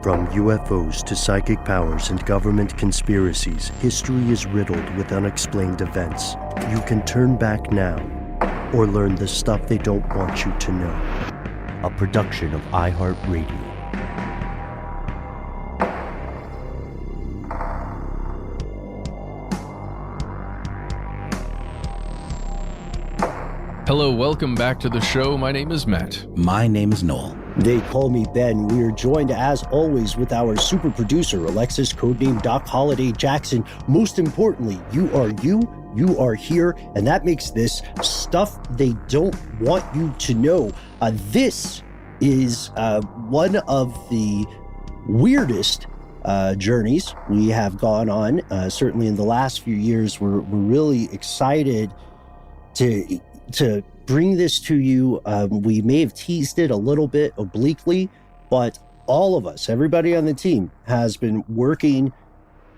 From UFOs to psychic powers and government conspiracies, history is riddled with unexplained events. You can turn back now or learn the stuff they don't want you to know. A production of iHeartRadio. Hello, welcome back to the show. My name is Matt. My name is Noel. They call me Ben. We are joined, as always, with our super producer, Alexis, codename Doc Holliday Jackson. Most importantly, you are here, and that makes this stuff they don't want you to know. This is one of the weirdest journeys we have gone on. Certainly in the last few years, we're really excited to bring this to you. We may have teased it a little bit obliquely, but all of us, everybody on the team, has been working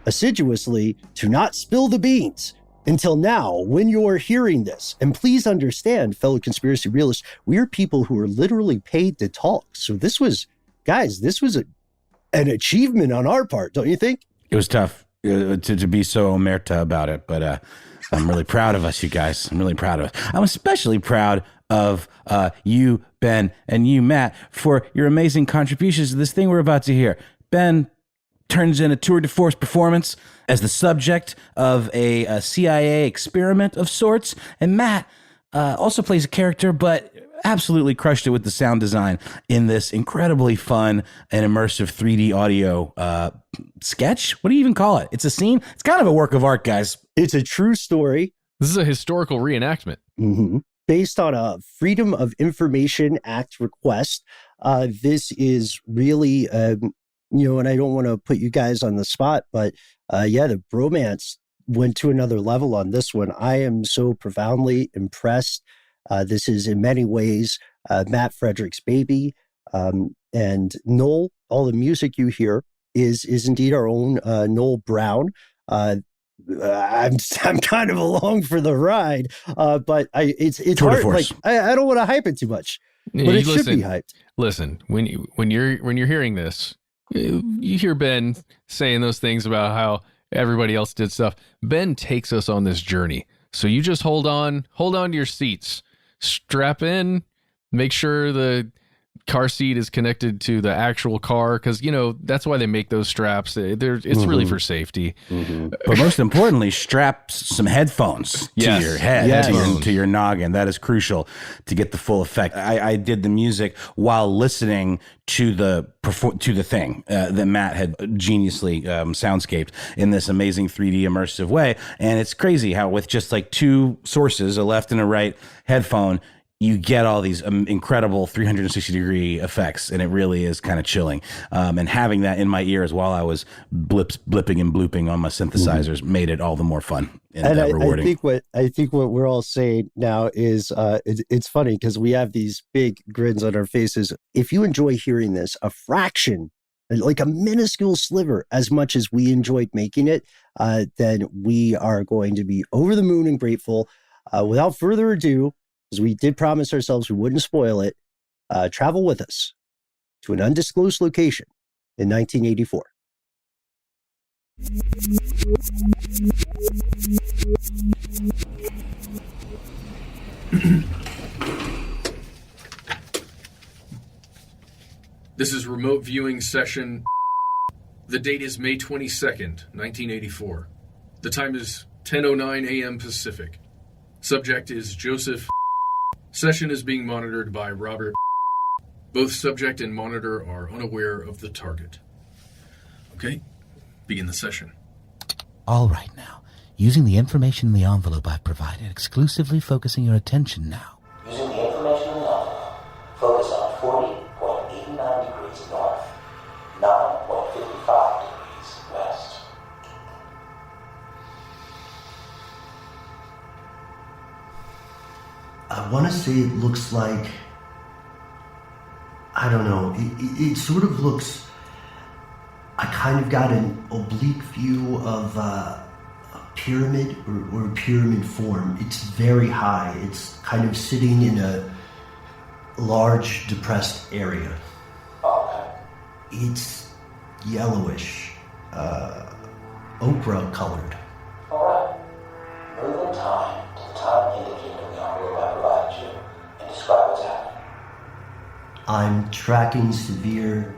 assiduously to not spill the beans until now when you're hearing this. And please understand, fellow conspiracy realists, we are people who are literally paid to talk. So this was an achievement on our part, don't you think? It was tough to be so omerta about it, but I'm really proud of us, you guys. I'm really proud of us. I'm especially proud of you, Ben, and you, Matt, for your amazing contributions to this thing we're about to hear. Ben turns in a tour de force performance as the subject of a CIA experiment of sorts, and Matt also plays a character, but absolutely crushed it with the sound design in this incredibly fun and immersive 3D audio sketch. What do you even call it? It's a scene. It's kind of a work of art, guys. It's a true story. This is a historical reenactment. Mm-hmm. Based on a Freedom of Information Act request. This is really, and I don't want to put you guys on the spot, but the bromance went to another level on this one. I am so profoundly impressed. This is in many ways Matt Frederick's baby. And Noel, all the music you hear is indeed our own Noel Brown. I'm kind of along for the ride, but it's hard. Like I don't want to hype it too much, but it should be hyped. Listen, when you're hearing this, you hear Ben saying those things about how everybody else did stuff. Ben takes us on this journey, so you just hold on to your seats. Strap in, make sure the car seat is connected to the actual car, because that's why they make those straps. It's really for safety. Mm-hmm. But most importantly, strap some headphones to your head, to your noggin. That is crucial to get the full effect. I did the music while listening to the thing that Matt had geniusly soundscaped in this amazing 3D immersive way. And it's crazy how with just like two sources, a left and a right headphone, you get all these incredible 360-degree effects, and it really is kind of chilling. And having that in my ears while I was blipping and blooping on my synthesizers made it all the more fun and rewarding. I think what we're all saying now is it's funny because we have these big grins on our faces. If you enjoy hearing this, a fraction, like a minuscule sliver, as much as we enjoyed making it, then we are going to be over the moon and grateful. Without further ado, because we did promise ourselves we wouldn't spoil it, travel with us to an undisclosed location in 1984. This is remote viewing session. The date is May 22nd, 1984. The time is 10:09 a.m. Pacific. Subject is Joseph. Session is being monitored by Robert. Both subject and monitor are unaware of the target. Okay, begin the session. All right now. Using the information in the envelope I've provided, exclusively focusing your attention now. Using the information in the envelope, focus on 40.89 degrees north, 9.55 degrees west. I want to say it looks like, I don't know, it sort of looks, I kind of got an oblique view of a pyramid or a pyramid form. It's very high. It's kind of sitting in a large depressed area. Okay. It's yellowish, ochre colored. Alright. Move in time to the time indicated in the envelope I provided you and describe what's happening. I'm tracking severe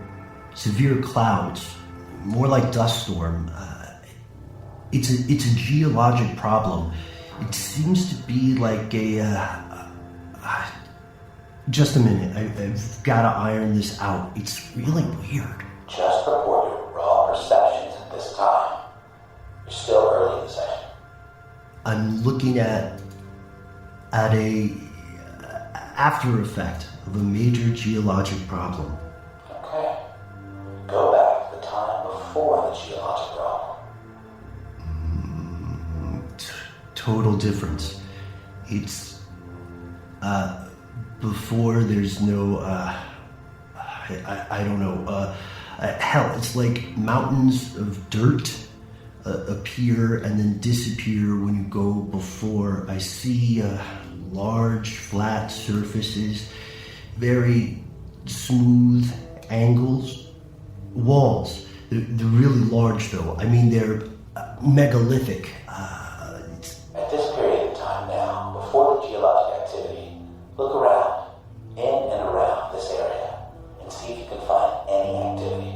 clouds, more like dust storm. It's a geologic problem. It seems to be like just a minute. I've got to iron this out. It's really weird. Just report your raw perceptions at this time. You're still early in the session. I'm looking at a after effect of a major geologic problem. Okay. Go back to the time before the geologic problem. Total difference. It's before there's no I don't know, hell, it's like mountains of dirt appear and then disappear when you go before. I see large flat surfaces, very smooth angles, walls. They're really large though. I mean, they're megalithic. At this period of time now, before the geologic activity, look around, in and around this area, and see if you can find any activity.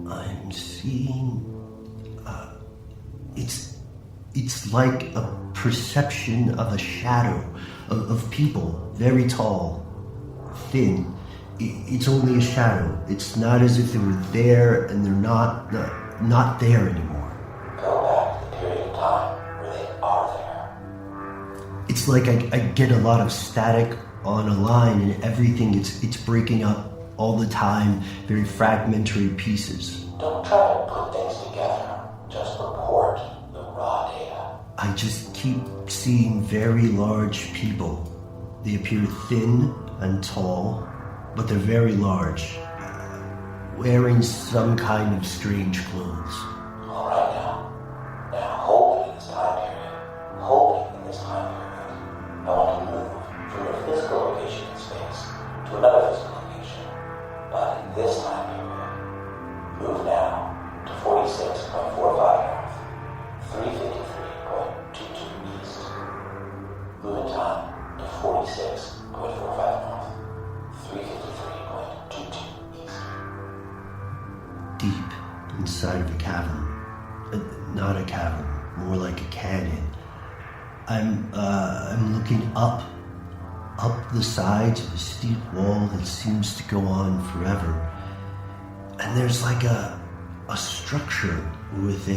I'm seeing, it's like a perception of a shadow of people, very tall, thin. It's only a shadow. It's not as if they were there and they're not there anymore. Go back to the period of time where they are there. It's like I get a lot of static on a line and everything, it's breaking up all the time, very fragmentary pieces. Don't try to put things together. Just report the raw data. I just keep seeing very large people. They appear thin and tall, but they're very large, wearing some kind of strange clothes. All right now. Now, hold it in this time period. Hold it in this time period. I want to move from your physical location in space to another physical location. But in this time period, move now to 46.45 north, 353.22 east. Move in time to 46.45 north, 353.22 east. Deep inside of a cavern. Not a cavern, more like a canyon. I'm looking up the sides of a steep wall that seems to go on forever. And there's like a structure with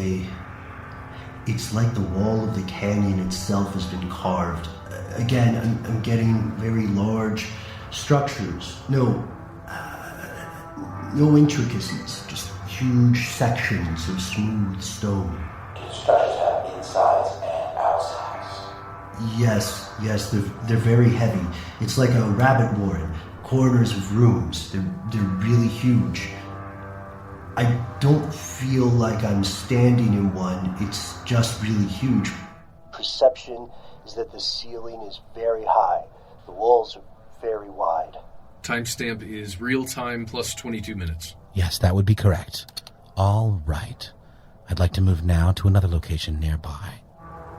it's like the wall of the canyon itself has been carved. Again, I'm getting very large structures. No intricacies, just huge sections of smooth stone. Do the structures have insides and outsides? Yes, they're very heavy. It's like a rabbit warren, corners of rooms. They're really huge. I don't feel like I'm standing in one. It's just really huge. Perception is that the ceiling is very high. The walls are very wide. Timestamp is real time plus 22 minutes. Yes, that would be correct. All right. I'd like to move now to another location nearby.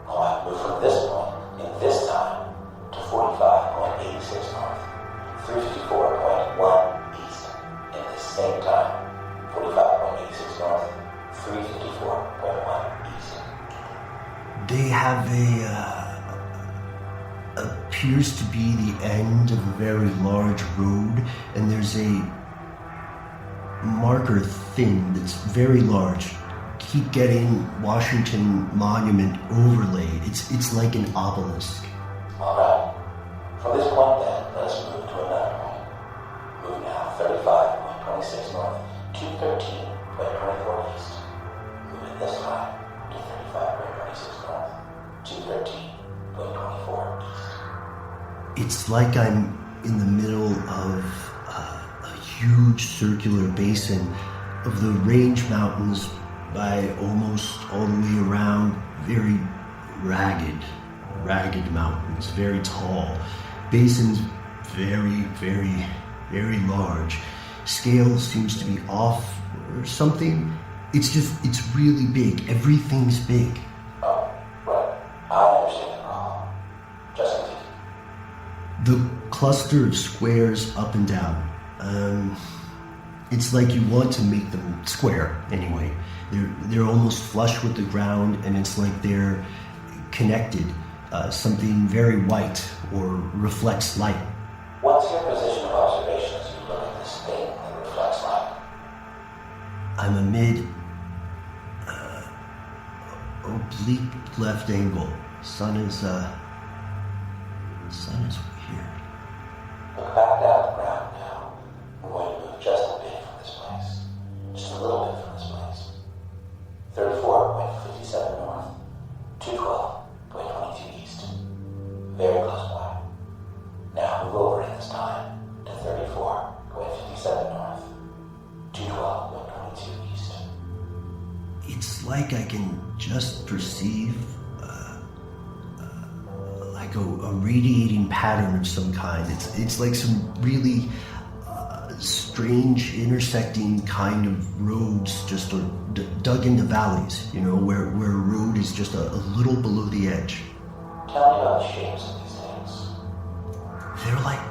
Oh, I move from this point in this time to 45.86 north, 354.1 east in the same time. 45.86 north, 354.1 east. They have appears to be the end of a very large road, and there's a marker thing that's very large. Keep getting Washington Monument overlaid. It's like an obelisk. Alright. From this point then, let us move to another point. Move now 35.26 north, 213.24 east. Move in this time to 35.26 north, 213.24 east. It's like I'm in the middle of a huge circular basin of the Range Mountains by almost all the way around. Very ragged mountains, very tall. Basins very, very, very large. scale seems to be off or something. It's really big. Everything's big. Oh, right. I understand the problem. Just continue. The cluster of squares up and down. It's like you want to make them square anyway. They're almost flush with the ground, and it's like they're connected. Something very white or reflects light. What's your position of observation as you look at this thing that reflects light? I'm amid oblique left angle. Sun is weird. Look back down at the ground now. I'm going to move just a bit from this place. Just a little bit from this place. 34.57 north. 212.22 east. Very close by. Now move over in this time to 34.57 north. 212.22 east. It's like I can just perceive like a radiating pattern of some kind. It's like some really strange intersecting kind of roads just dug into valleys, where a road is just a little below the edge. Tell me about the shapes of these things. They're like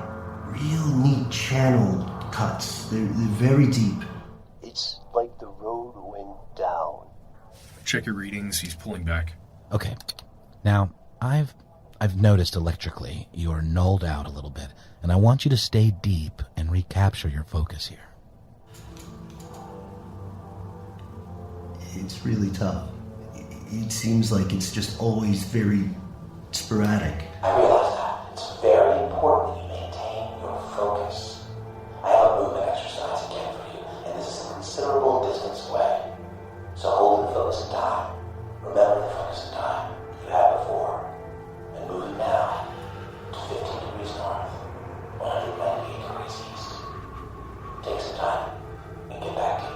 real neat channel cuts. They're very deep. It's like the road went down. Check your readings. He's pulling back. Okay. Now, I've noticed electrically you're nulled out a little bit, and I want you to stay deep and recapture your focus here. It's really tough. It seems like it's just always very sporadic. I realize that. It's very important that you maintain your focus. I have a movement exercise again for you, and this is a considerable distance away. So hold the focus in time. Remember the focus in time you had before. And move it now to 15 degrees north, 198 degrees east. Take some time and get back to you.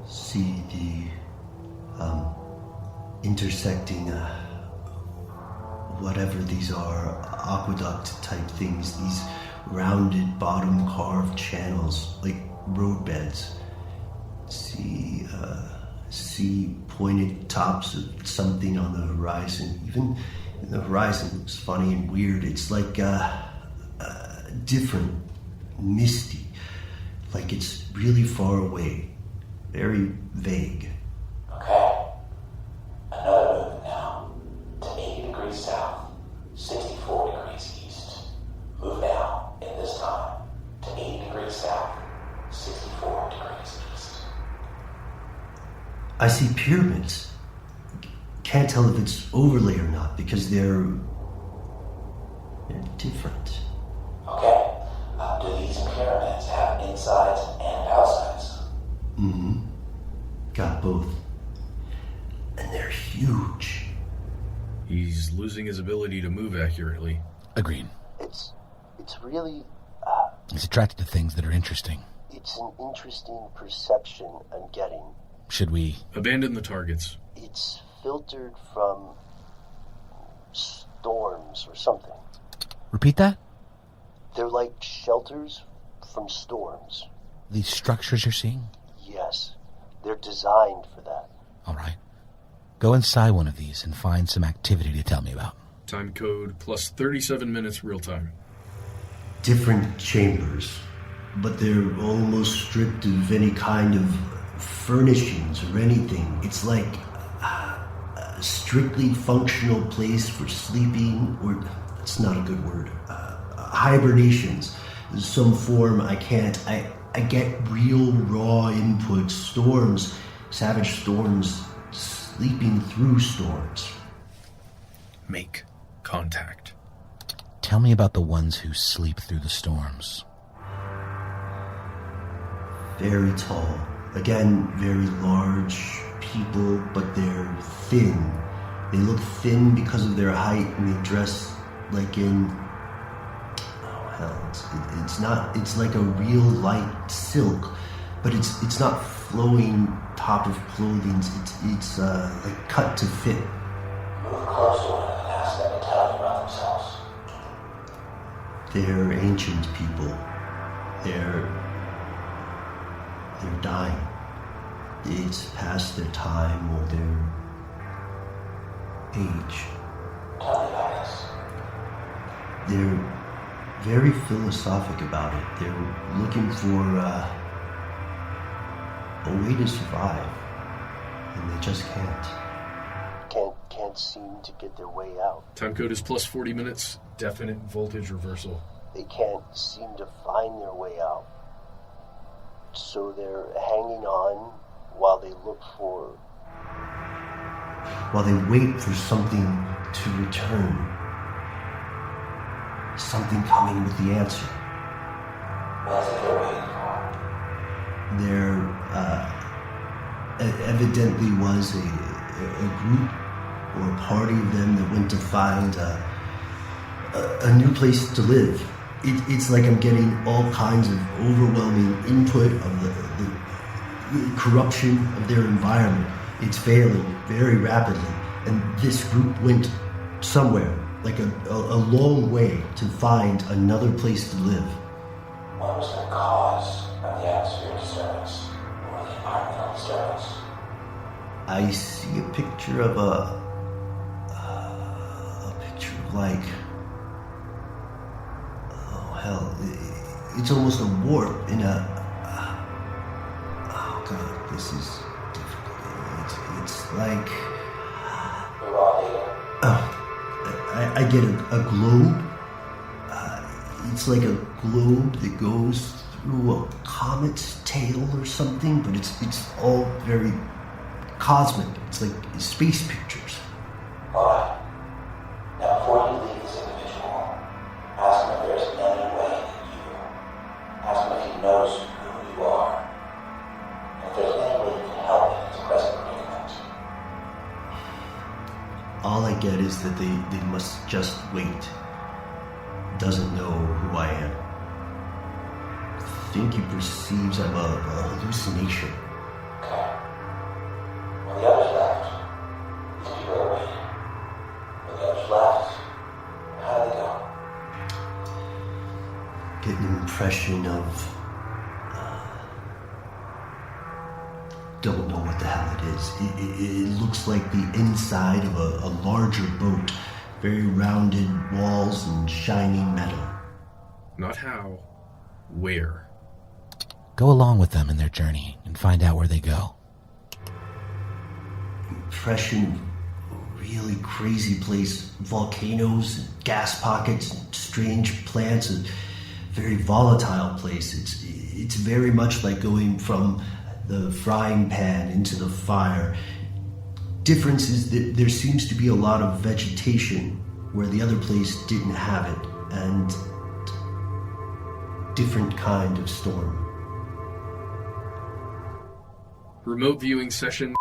See the intersecting whatever these are, aqueduct type things, these rounded bottom carved channels like roadbeds. See pointed tops of something on the horizon. Even the horizon looks funny and weird. It's like different, misty, like it's really far away, very vague. Okay. Another movement now to 80 degrees south, 64 degrees east. Move now, in this time, to 80 degrees south, 64 degrees east. I see pyramids. Can't tell if it's overlay or not because they're different. Okay. Do these pyramids have insides and outsides? Mm-hmm. Got both. And they're huge. He's losing his ability to move accurately. Agreed. It's really He's attracted to things that are interesting. it's an interesting perception I'm getting. Should we... Abandon the targets. It's filtered from storms or something. Repeat that? They're like shelters from storms. These structures you're seeing? Yes, they're designed for that. All right. Go inside one of these and find some activity to tell me about. Time code plus 37 minutes real time. Different chambers, but they're almost stripped of any kind of furnishings or anything. It's like a strictly functional place for sleeping, or that's not a good word, hibernations. Some form I get real raw input, storms, savage storms, sleeping through storms. Make contact. Tell me about the ones who sleep through the storms. Very tall. Again, very large people, but they're thin. They look thin because of their height, and they dress like in... Oh, hell, it's not... It's like a real light silk, but it's not flowing top of clothing. It's like cut to fit. Move close to one and ask them to tell you about themselves. They're ancient people. They're dying. It's past their time or their age. Tell me about this. They're very philosophic about it. They're looking for a way to survive, and they just can't. Can't seem to get their way out. Time code is plus 40 minutes. Definite voltage reversal. They can't seem to find their way out. So they're hanging on while they wait for something to return. Something coming with the answer. What is it they're waiting for? There evidently was a group or a party of them that went to find a new place to live. It's like I'm getting all kinds of overwhelming input of the corruption of their environment. It's failing very rapidly, and this group went somewhere, like a long way, to find another place to live. What was the cause of the atmosphere disturbance or the environmental disturbance? I see a picture of like, oh hell, it's almost a warp in a, oh god, this is difficult. It's like, We're all here. I get a globe. It's like a globe that goes through a comet's tail or something, but it's all very cosmic. It's like space pictures. Alright. Now before you leave this individual, ask him if there's any way that ask him if he knows who you are. And if there's any way you can help in his present predicament. All I get is that they must just wait. Doesn't know who I am. Think he perceives I'm a hallucination. Okay. When the others left, these people are waiting. When the others left, how did they go? Get an impression of don't know what the hell it is. It looks like the inside of a larger boat. Very rounded walls and shiny metal. Not how, where. Go along with them in their journey and find out where they go. Impression of a really crazy place. Volcanoes, and gas pockets, and strange plants. A very volatile place. It's very much like going from the frying pan into the fire. Difference is that there seems to be a lot of vegetation where the other place didn't have it, and different kind of storm. Remote viewing session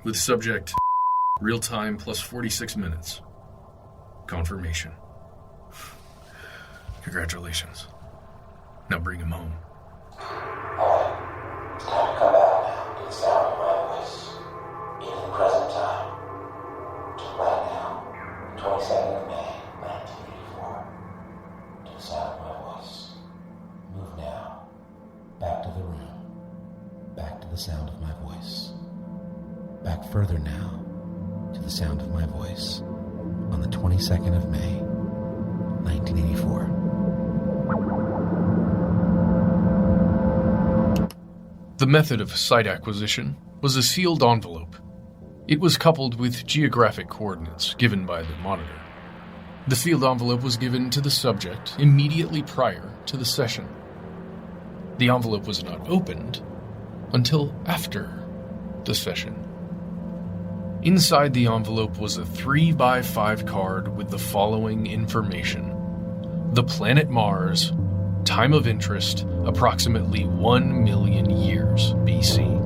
with subject real time plus 46 minutes. Confirmation. Congratulations. Now bring him home. Alright. It's time to come back now to the sound of my voice. Into the present time. To right now. 22nd of May, 1984. To the sound of my voice. Move now. Back to the room. Back to the sound of my voice. Back further now to the sound of my voice on the 22nd of May, 1984. The method of site acquisition was a sealed envelope. It was coupled with geographic coordinates given by the monitor. The sealed envelope was given to the subject immediately prior to the session. The envelope was not opened until after the session. Inside the envelope was a 3x5 card with the following information. The planet Mars, time of interest, approximately 1 million years BC.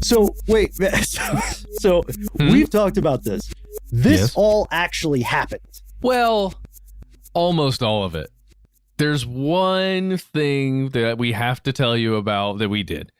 So wait, so we've talked about this. This Yes. all actually happened. Well, almost all of it. There's one thing that we have to tell you about that we did.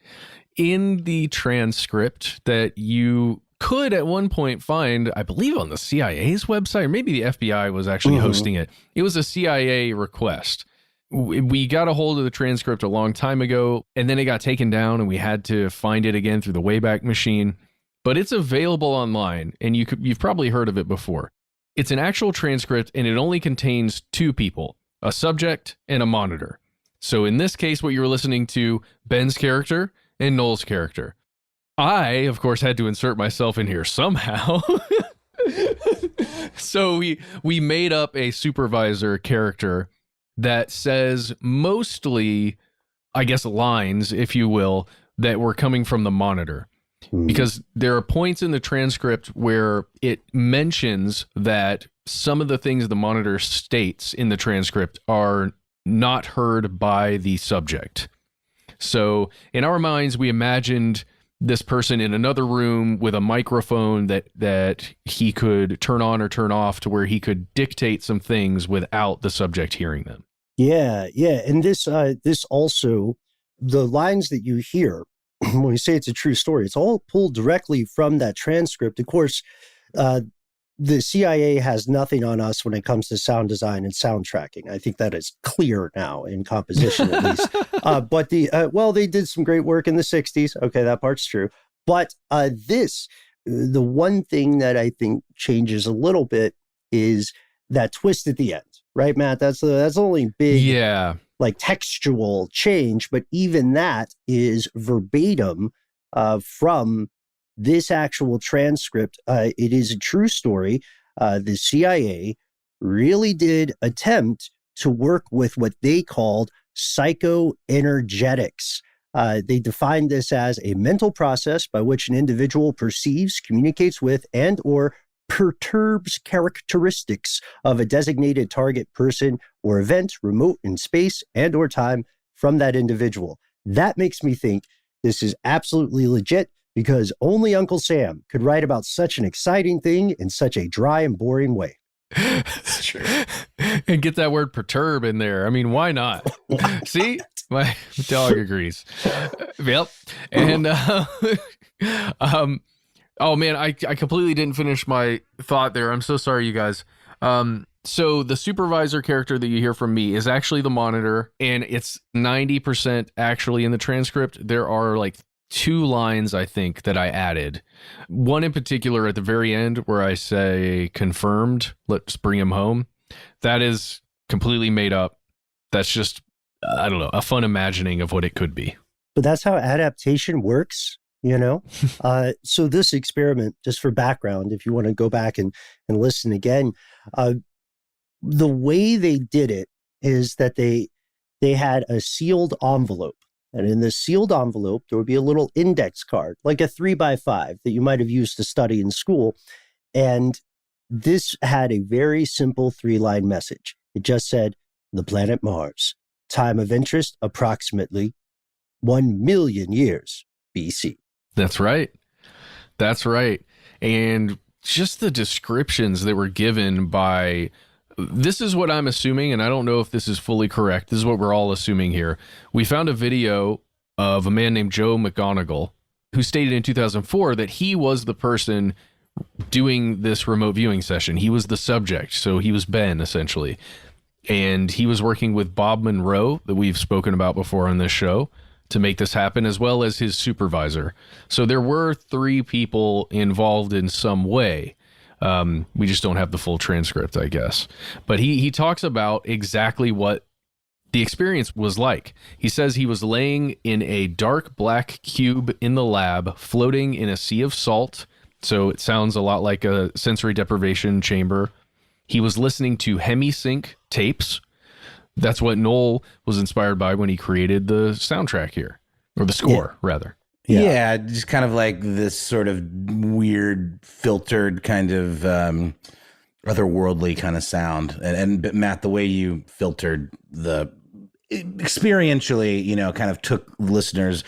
In the transcript that you could at one point find, I believe on the CIA's website, or maybe the FBI was actually hosting it. It was a CIA request. We got a hold of the transcript a long time ago, and then it got taken down, and we had to find it again through the Wayback Machine. But it's available online, and you've probably heard of it before. It's an actual transcript, and it only contains two people, a subject and a monitor. So in this case, what you were listening to, Ben's character and Noel's character. I, of course, had to insert myself in here somehow. So we made up a supervisor character that says mostly, I guess, lines, if you will, that were coming from the monitor. Because there are points in the transcript where it mentions that some of the things the monitor states in the transcript are not heard by the subject. So in our minds, we imagined this person in another room with a microphone that he could turn on or turn off to where he could dictate some things without the subject hearing them. Yeah. And this also, the lines that you hear, when we say it's a true story, it's all pulled directly from that transcript. Of course, the CIA has nothing on us when it comes to sound design and soundtracking. I think that is clear now in composition, at least. But they did some great work in the 60s. Okay, that part's true. But the one thing that I think changes a little bit is that twist at the end, right, Matt? That's the only big, like, textual change. But even that is verbatim from this actual transcript. It is a true story. The CIA really did attempt to work with what they called psychoenergetics. They defined this as a mental process by which an individual perceives, communicates with, and or perturbs characteristics of a designated target person or event remote in space and or time from that individual. That makes me think this is absolutely legit, because only Uncle Sam could write about such an exciting thing in such a dry and boring way. That's true. And get that word perturb in there. I mean, why not? See? My dog agrees. Yep. And oh man, I completely didn't finish my thought there. I'm so sorry, you guys. So the supervisor character that you hear from me is actually the monitor, and it's 90% actually in the transcript. There are like 2 lines, I think, that I added. One in particular at the very end where I say confirmed, let's bring him home. That is completely made up. That's just, I don't know, a fun imagining of what it could be. But that's how adaptation works, you know? So this experiment, just for background, if you want to go back and listen again, the way they did it is that they had a sealed envelope. And in this sealed envelope, there would be a little index card, like a 3x5 that you might have used to study in school. And this had a very simple 3-line message. It just said, the planet Mars, time of interest, approximately 1 million years BC. That's right. That's right. And just the descriptions that were given by, this is what I'm assuming, and I don't know if this is fully correct. This is what we're all assuming here. We found a video of a man named Joe McGonigal, who stated in 2004 that he was the person doing this remote viewing session. He was the subject, so he was Ben, essentially. And he was working with Bob Monroe, that we've spoken about before on this show, to make this happen, as well as his supervisor. So there were 3 people involved in some way. We just don't have the full transcript, I guess. But he talks about exactly what the experience was like. He says he was laying in a dark black cube in the lab, floating in a sea of salt. So it sounds a lot like a sensory deprivation chamber. He was listening to Hemisync tapes. That's what Noel was inspired by when he created the soundtrack here, or the score, rather. Yeah, just kind of like this sort of weird, filtered kind of otherworldly kind of sound. And Matt, the way you filtered the experientially, you know, kind of took listeners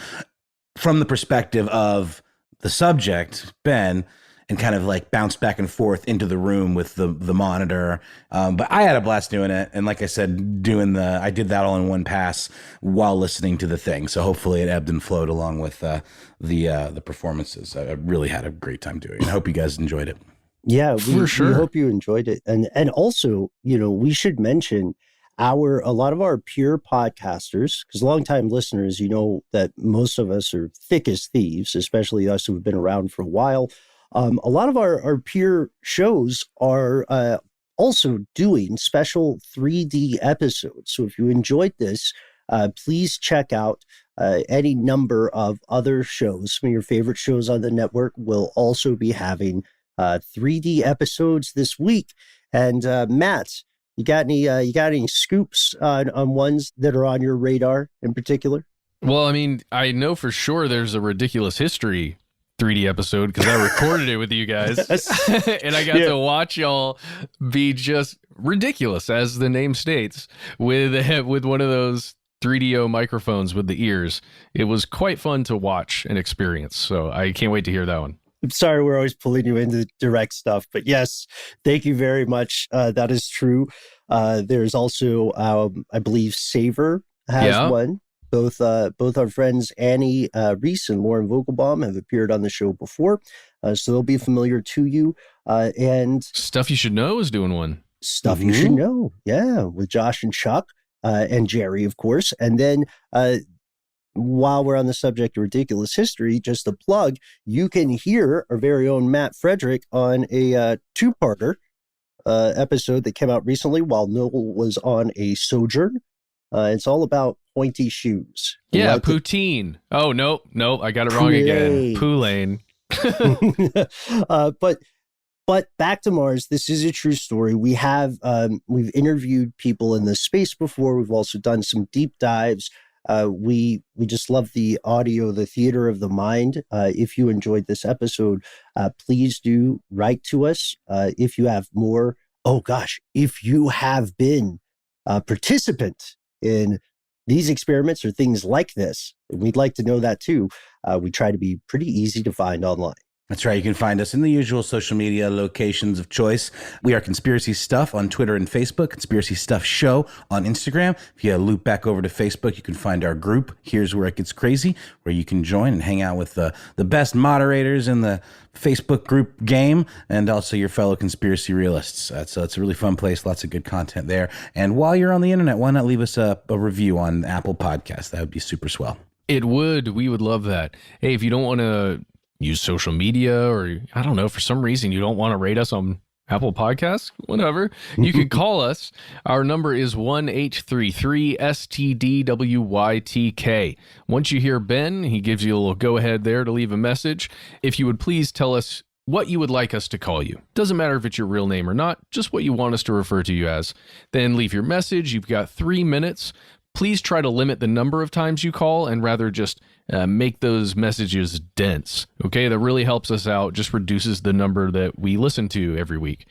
from the perspective of the subject, Ben, and kind of like bounce back and forth into the room with the monitor. But I had a blast doing it. And like I said, I did that all in one pass while listening to the thing. So hopefully it ebbed and flowed along with the performances. I really had a great time doing it. I hope you guys enjoyed it. Yeah, For sure. We hope you enjoyed it. And also, we should mention a lot of our peer podcasters, because longtime listeners, that most of us are thick as thieves, especially us who have been around for a while. A lot of our peer shows are also doing special 3D episodes. So if you enjoyed this, please check out any number of other shows. Some of your favorite shows on the network will also be having 3D episodes this week. And Matt, you got any scoops on ones that are on your radar in particular? Well, I mean, I know for sure there's a Ridiculous History 3D episode because I recorded it with you guys. And I got to watch y'all be just ridiculous, as the name states, with one of those 3DO microphones with the ears. It was quite fun to watch and experience. So I can't wait to hear that one. I'm sorry we're always pulling you into direct stuff, but yes, thank you very much. That is true. There's also, I believe, Savor has one. Both our friends Annie Reese and Lauren Vogelbaum have appeared on the show before, so they'll be familiar to you. And Stuff You Should Know is doing one. Stuff You Should Know, with Josh and Chuck and Jerry, of course. And then while we're on the subject of Ridiculous History, just a plug, you can hear our very own Matt Frederick on a two-parter episode that came out recently while Noel was on a sojourn. It's all about pointy shoes. Yeah, poutine. Oh, no, I got it wrong again. Poulane. But back to Mars, this is a true story. We have we've interviewed people in this space before. We've also done some deep dives. We just love the audio, the theater of the mind. If you enjoyed this episode, please do write to us. If you have more, if you have been a participant in these experiments or things like this, and we'd like to know that too. We try to be pretty easy to find online. That's right. You can find us in the usual social media locations of choice. We are Conspiracy Stuff on Twitter and Facebook, Conspiracy Stuff Show on Instagram. If you loop back over to Facebook, you can find our group, Here's Where It Gets Crazy, where you can join and hang out with the best moderators in the Facebook group game and also your fellow conspiracy realists. So it's a really fun place. Lots of good content there. And while you're on the internet, why not leave us a review on Apple Podcasts? That would be super swell. It would. We would love that. Hey, if you don't want to use social media, or I don't know, for some reason you don't want to rate us on Apple Podcasts, whatever, you can call us. Our number is 1-833-STDWYTK. Once you hear Ben, he gives you a little go ahead there to leave a message. If you would please tell us what you would like us to call you. Doesn't matter if it's your real name or not, just what you want us to refer to you as. Then leave your message. You've got 3 minutes. Please try to limit the number of times you call and rather just make those messages dense. Okay, that really helps us out, just reduces the number that we listen to every week.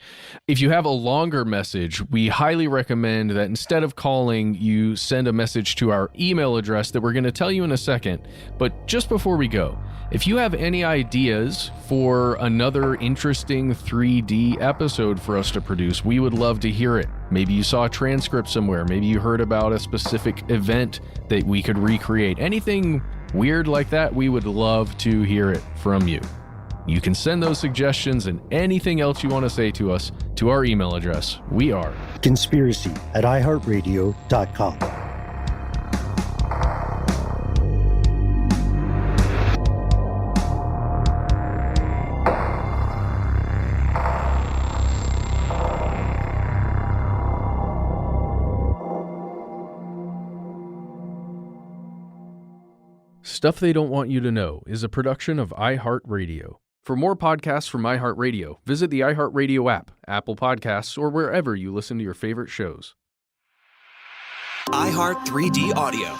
If you have a longer message, we highly recommend that instead of calling, you send a message to our email address that we're going to tell you in a second. But just before we go, if you have any ideas for another interesting 3D episode for us to produce, we would love to hear it. Maybe you saw a transcript somewhere. Maybe you heard about a specific event that we could recreate. Anything weird like that, we would love to hear it from you. You can send those suggestions and anything else you want to say to us to our email address. We are conspiracy@iheartradio.com. Stuff They Don't Want You to Know is a production of iHeartRadio. For more podcasts from iHeartRadio, visit the iHeartRadio app, Apple Podcasts, or wherever you listen to your favorite shows. iHeart 3D Audio.